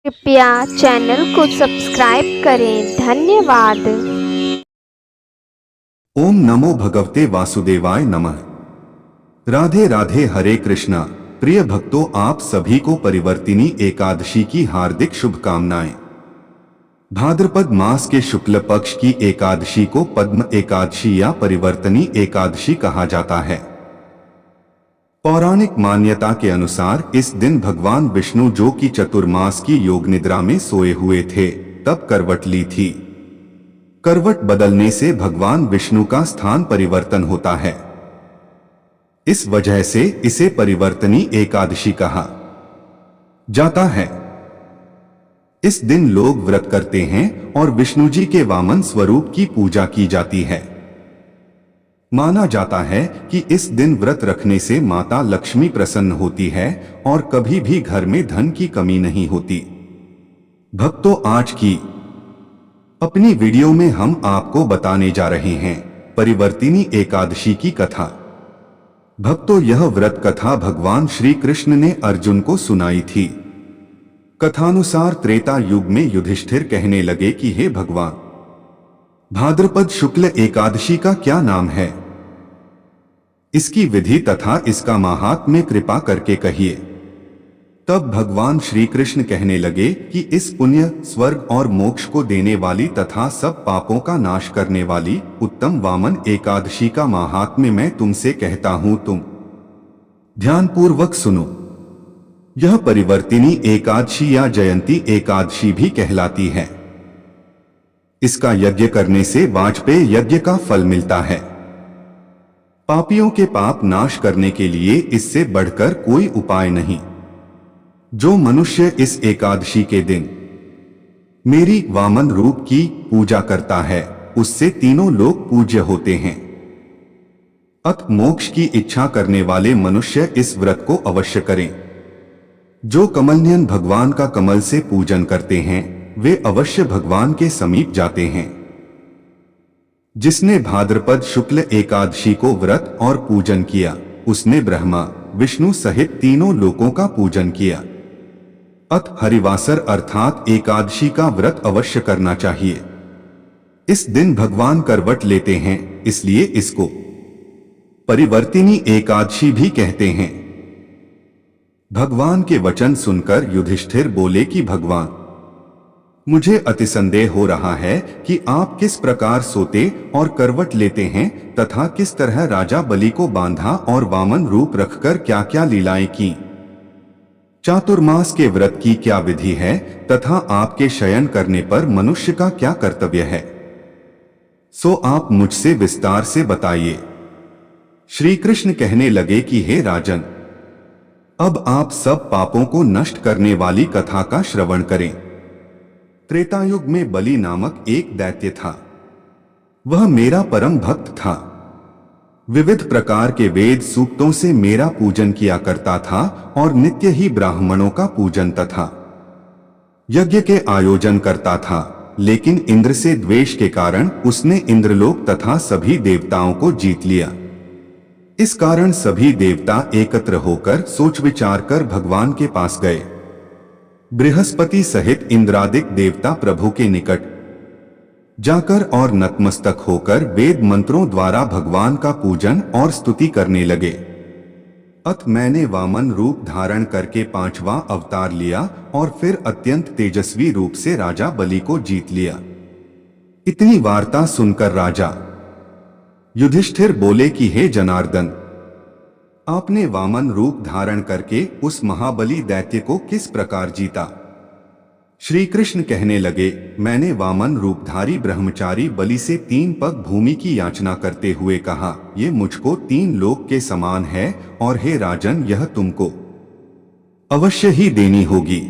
कृपया चैनल को सब्सक्राइब करें। धन्यवाद। ओम नमो भगवते वासुदेवाय नमः। राधे राधे, हरे कृष्णा। प्रिय भक्तों, आप सभी को परिवर्तिनी एकादशी की हार्दिक शुभकामनाएं। भाद्रपद मास के शुक्ल पक्ष की एकादशी को पद्म एकादशी या परिवर्तनी एकादशी कहा जाता है। पौराणिक मान्यता के अनुसार इस दिन भगवान विष्णु, जो कि चतुर्मास की योग निद्रा में सोए हुए थे, तब करवट ली थी। करवट बदलने से भगवान विष्णु का स्थान परिवर्तन होता है। इस वजह से इसे परिवर्तनी एकादशी कहा जाता है। इस दिन लोग व्रत करते हैं और विष्णु जी के वामन स्वरूप की पूजा की जाती है। माना जाता है कि इस दिन व्रत रखने से माता लक्ष्मी प्रसन्न होती है और कभी भी घर में धन की कमी नहीं होती। भक्तों, आज की अपनी वीडियो में हम आपको बताने जा रहे हैं परिवर्तिनी एकादशी की कथा। भक्तों, यह व्रत कथा भगवान श्री कृष्ण ने अर्जुन को सुनाई थी। कथानुसार त्रेता युग में युधिष्ठिर कहने लगे कि हे भगवान, भाद्रपद शुक्ल एकादशी का क्या नाम है? इसकी विधि तथा इसका माहात्म्य कृपा करके कहिए। तब भगवान श्री कृष्ण कहने लगे कि इस पुण्य, स्वर्ग और मोक्ष को देने वाली तथा सब पापों का नाश करने वाली उत्तम वामन एकादशी का माहात्म्य मैं तुमसे कहता हूं, तुम ध्यानपूर्वक सुनो। यह परिवर्तिनी एकादशी या जयंती एकादशी भी कहलाती है। इसका यज्ञ करने से वाजपेय यज्ञ का फल मिलता है। पापियों के पाप नाश करने के लिए इससे बढ़कर कोई उपाय नहीं। जो मनुष्य इस एकादशी के दिन मेरी वामन रूप की पूजा करता है, उससे तीनों लोग पूज्य होते हैं। अत मोक्ष की इच्छा करने वाले मनुष्य इस व्रत को अवश्य करें। जो कमलनयन भगवान का कमल से पूजन करते हैं, वे अवश्य भगवान के समीप जाते हैं। जिसने भाद्रपद शुक्ल एकादशी को व्रत और पूजन किया, उसने ब्रह्मा, विष्णु सहित तीनों लोकों का पूजन किया। अत हरिवासर अर्थात एकादशी का व्रत अवश्य करना चाहिए। इस दिन भगवान करवट लेते हैं, इसलिए इसको परिवर्तिनी एकादशी भी कहते हैं। भगवान के वचन सुनकर युधिष्ठिर बोले कि भगवान, मुझे अति संदेह हो रहा है कि आप किस प्रकार सोते और करवट लेते हैं तथा किस तरह राजा बलि को बांधा और वामन रूप रखकर क्या क्या लीलाएं की। चातुर्मास के व्रत की क्या विधि है तथा आपके शयन करने पर मनुष्य का क्या कर्तव्य है, सो आप मुझसे विस्तार से बताइए। श्री कृष्ण कहने लगे कि हे राजन, अब आप सब पापों को नष्ट करने वाली कथा का श्रवण करें। त्रेतायुग में बलि नामक एक दैत्य था। वह मेरा परम भक्त था। विविध प्रकार के वेद सूक्तों से मेरा पूजन किया करता था और नित्य ही ब्राह्मणों का पूजन तथा यज्ञ के आयोजन करता था। लेकिन इंद्र से द्वेष के कारण उसने इंद्रलोक तथा सभी देवताओं को जीत लिया। इस कारण सभी देवता एकत्र होकर सोच विचार कर भगवान के पास गए। बृहस्पति सहित इंद्रादिक देवता प्रभु के निकट जाकर और नतमस्तक होकर वेद मंत्रों द्वारा भगवान का पूजन और स्तुति करने लगे। अत मैंने वामन रूप धारण करके 5वां अवतार लिया और फिर अत्यंत तेजस्वी रूप से राजा बलि को जीत लिया। इतनी वार्ता सुनकर राजा युधिष्ठिर बोले कि हे जनार्दन, आपने वामन रूप धारण करके उस महाबली दैत्य को किस प्रकार जीता? श्री कृष्ण कहने लगे, मैंने वामन रूपधारी ब्रह्मचारी बलि से 3 पग भूमि की याचना करते हुए कहा, ये मुझको 3 लोक के समान है और हे राजन, यह तुमको अवश्य ही देनी होगी।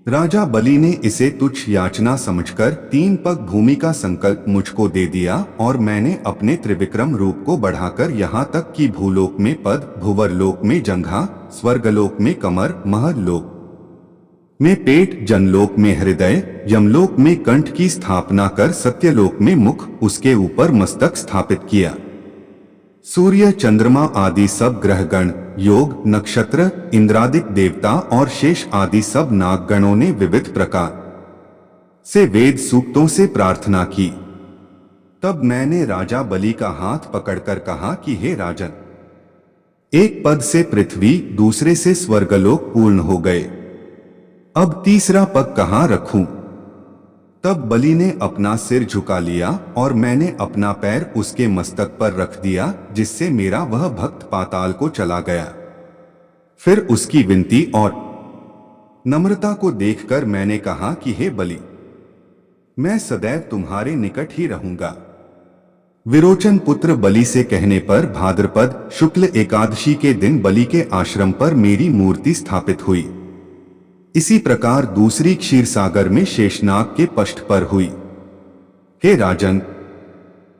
राजा बलि ने इसे तुच्छ याचना समझकर 3 पग भूमि का संकल्प मुझको दे दिया और मैंने अपने त्रिविक्रम रूप को बढ़ाकर यहाँ तक कि भूलोक में पद, भुवरलोक में जंघा, स्वर्गलोक में कमर, महरलोक में पेट, जनलोक में हृदय, यमलोक में कंठ की स्थापना कर सत्यलोक में मुख, उसके ऊपर मस्तक स्थापित किया। सूर्य, चंद्रमा आदि सब ग्रहगण, योग, नक्षत्र, इंद्रादिक देवता और शेष आदि सब नागगणों ने विविध प्रकार से वेद सूक्तों से प्रार्थना की। तब मैंने राजा बलि का हाथ पकड़कर कहा कि हे राजन, एक पद से पृथ्वी, दूसरे से स्वर्गलोक पूर्ण हो गए, अब तीसरा पद कहां रखूं? तब बलि ने अपना सिर झुका लिया और मैंने अपना पैर उसके मस्तक पर रख दिया, जिससे मेरा वह भक्त पाताल को चला गया। फिर उसकी विनती और नम्रता को देखकर मैंने कहा कि हे बलि, मैं सदैव तुम्हारे निकट ही रहूंगा। विरोचन पुत्र बलि से कहने पर भाद्रपद शुक्ल एकादशी के दिन बलि के आश्रम पर मेरी मूर्ति स्थापित हुई। इसी प्रकार दूसरी क्षीरसागर में शेषनाग के पष्ठ पर हुई। हे राजन,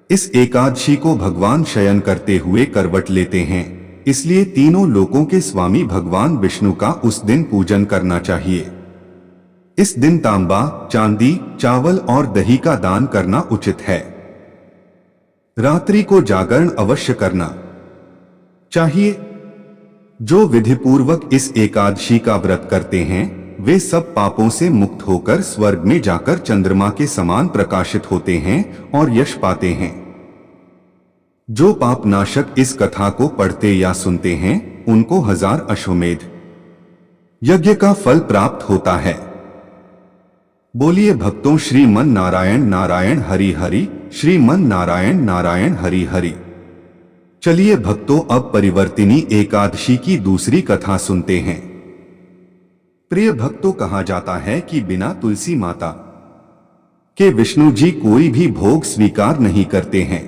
इस एकादशी को भगवान शयन करते हुए करवट लेते हैं, इसलिए तीनों लोकों के स्वामी भगवान विष्णु का उस दिन पूजन करना चाहिए। इस दिन तांबा, चांदी, चावल और दही का दान करना उचित है। रात्रि को जागरण अवश्य करना चाहिए। जो विधिपूर्वक इस एकादशी का व्रत करते हैं वे सब पापों से मुक्त होकर स्वर्ग में जाकर चंद्रमा के समान प्रकाशित होते हैं और यश पाते हैं। जो पाप नाशक इस कथा को पढ़ते या सुनते हैं उनको 1000 अश्वमेध यज्ञ का फल प्राप्त होता है। बोलिए भक्तों, श्रीमन नारायण नारायण हरि हरि, श्रीमन नारायण नारायण हरि हरि। चलिए भक्तों, अब परिवर्तिनी एकादशी की दूसरी कथा सुनते हैं। प्रिय भक्तों, कहा जाता है कि बिना तुलसी माता के विष्णु जी कोई भी भोग स्वीकार नहीं करते हैं,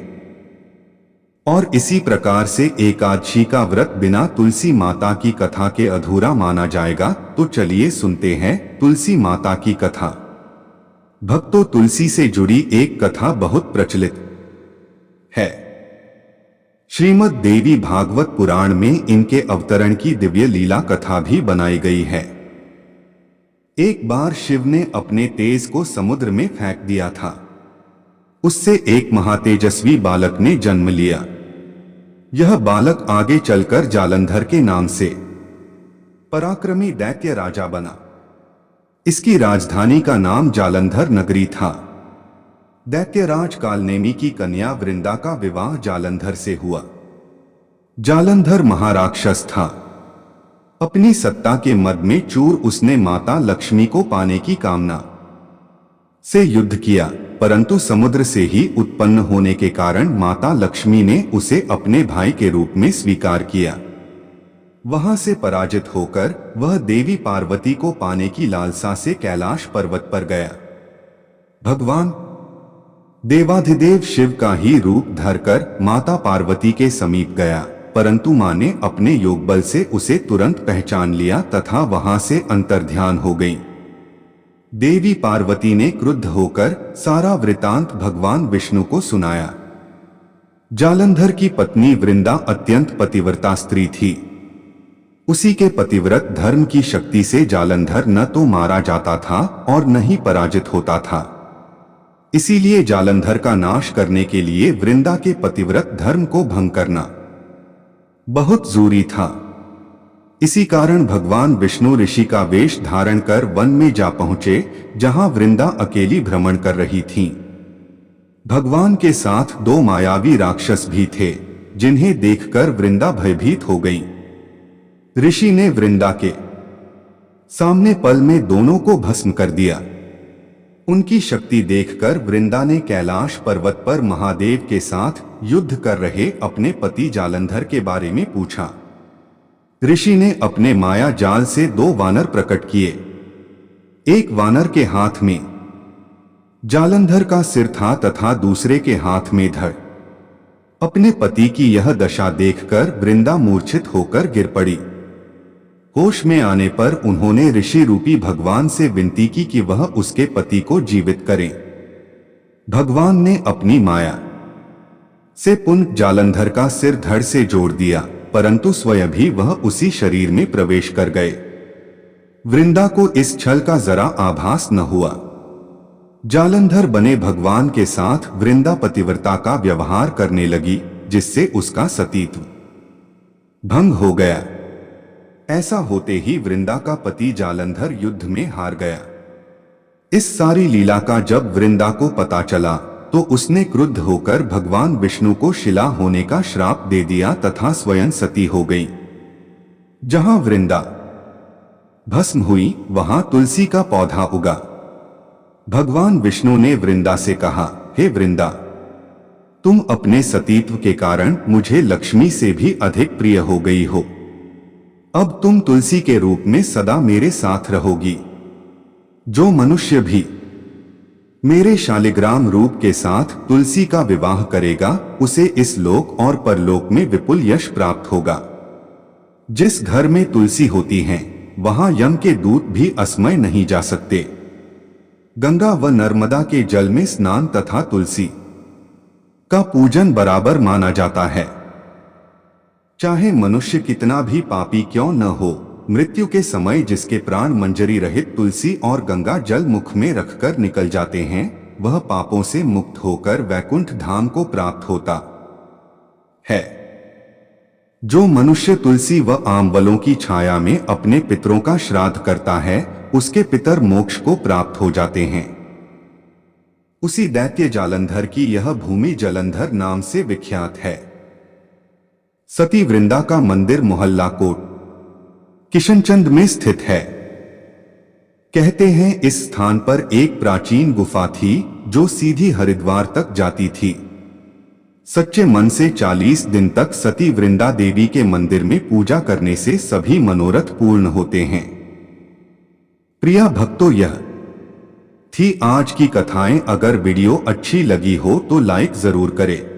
और इसी प्रकार से एकादशी का व्रत बिना तुलसी माता की कथा के अधूरा माना जाएगा। तो चलिए सुनते हैं तुलसी माता की कथा। भक्तों, तुलसी से जुड़ी एक कथा बहुत प्रचलित है। श्रीमद् देवी भागवत पुराण में इनके अवतरण की दिव्य लीला कथा भी बनाई गई है। एक बार शिव ने अपने तेज को समुद्र में फेंक दिया था। उससे एक महातेजस्वी बालक ने जन्म लिया। यह बालक आगे चलकर जालंधर के नाम से पराक्रमी दैत्य राजा बना। इसकी राजधानी का नाम जालंधर नगरी था। दैत्यराज कालनेमी की कन्या वृंदा का विवाह जालंधर से हुआ। जालंधर महाराक्षस था। अपनी सत्ता के मद में चूर उसने माता लक्ष्मी को पाने की कामना से युद्ध किया, परंतु समुद्र से ही उत्पन्न होने के कारण माता लक्ष्मी ने उसे अपने भाई के रूप में स्वीकार किया। वहां से पराजित होकर वह देवी पार्वती को पाने की लालसा से कैलाश पर्वत पर गया। भगवान देवाधिदेव शिव का ही रूप धरकर माता पार्वती के समीप गया, परंतु मां ने अपने योग बल से उसे तुरंत पहचान लिया तथा वहां से अंतर्ध्यान हो गई। देवी पार्वती ने क्रुद्ध होकर सारा वृतांत भगवान विष्णु को सुनाया। जालंधर की पत्नी वृंदा अत्यंत पतिव्रता स्त्री थी। उसी के पतिव्रत धर्म की शक्ति से जालंधर न तो मारा जाता था और न ही पराजित होता था। इसीलिए जालंधर का नाश करने के लिए वृंदा के पतिव्रत धर्म को भंग करना बहुत जरूरी था। इसी कारण भगवान विष्णु ऋषि का वेश धारण कर वन में जा पहुंचे, जहां वृंदा अकेली भ्रमण कर रही थीं। भगवान के साथ 2 मायावी राक्षस भी थे, जिन्हें देखकर वृंदा भयभीत हो गई। ऋषि ने वृंदा के सामने पल में दोनों को भस्म कर दिया। उनकी शक्ति देखकर वृंदा ने कैलाश पर्वत पर महादेव के साथ युद्ध कर रहे अपने पति जालंधर के बारे में पूछा। ऋषि ने अपने माया जाल से 2 वानर प्रकट किए। एक वानर के हाथ में जालंधर का सिर था तथा दूसरे के हाथ में धड़। अपने पति की यह दशा देखकर वृंदा मूर्छित होकर गिर पड़ी। होश में आने पर उन्होंने ऋषि रूपी भगवान से विनती की कि वह उसके पति को जीवित करें। भगवान ने अपनी माया से पुनः जालंधर का सिर धड़ से जोड़ दिया, परंतु स्वयं भी वह उसी शरीर में प्रवेश कर गए। वृंदा को इस छल का जरा आभास न हुआ। जालंधर बने भगवान के साथ वृंदा पतिव्रता का व्यवहार करने लगी। जिससे उसका सतीत्व भंग हो गया। ऐसा होते ही वृंदा का पति जालंधर युद्ध में हार गया। इस सारी लीला का जब वृंदा को पता चला तो उसने क्रुद्ध होकर भगवान विष्णु को शिला होने का श्राप दे दिया तथा स्वयं सती हो गई। जहां वृंदा भस्म हुई वहां तुलसी का पौधा उगा। भगवान विष्णु ने वृंदा से कहा, हे वृंदा, तुम अपने सतीत्व के कारण मुझे लक्ष्मी से भी अधिक प्रिय हो गई हो। अब तुम तुलसी के रूप में सदा मेरे साथ रहोगी। जो मनुष्य भी मेरे शालिग्राम रूप के साथ तुलसी का विवाह करेगा उसे इस लोक और परलोक में विपुल यश प्राप्त होगा। जिस घर में तुलसी होती है वहां यम के दूत भी असमय नहीं जा सकते। गंगा व नर्मदा के जल में स्नान तथा तुलसी का पूजन बराबर माना जाता है। चाहे मनुष्य कितना भी पापी क्यों न हो, मृत्यु के समय जिसके प्राण मंजरी रहित तुलसी और गंगा जल मुख में रखकर निकल जाते हैं, वह पापों से मुक्त होकर वैकुंठ धाम को प्राप्त होता है। जो मनुष्य तुलसी व आंवलों की छाया में अपने पितरों का श्राद्ध करता है, उसके पितर मोक्ष को प्राप्त हो जाते हैं। उसी दैत्य जालंधर की यह भूमि जलंधर नाम से विख्यात है। सती वृंदा का मंदिर मोहल्ला कोट किशनचंद में स्थित है। कहते हैं इस स्थान पर एक प्राचीन गुफा थी जो सीधी हरिद्वार तक जाती थी। सच्चे मन से 40 दिन तक सती वृंदा देवी के मंदिर में पूजा करने से सभी मनोरथ पूर्ण होते हैं। प्रिय भक्तों, यह थी आज की कथाएं। अगर वीडियो अच्छी लगी हो तो लाइक जरूर करें।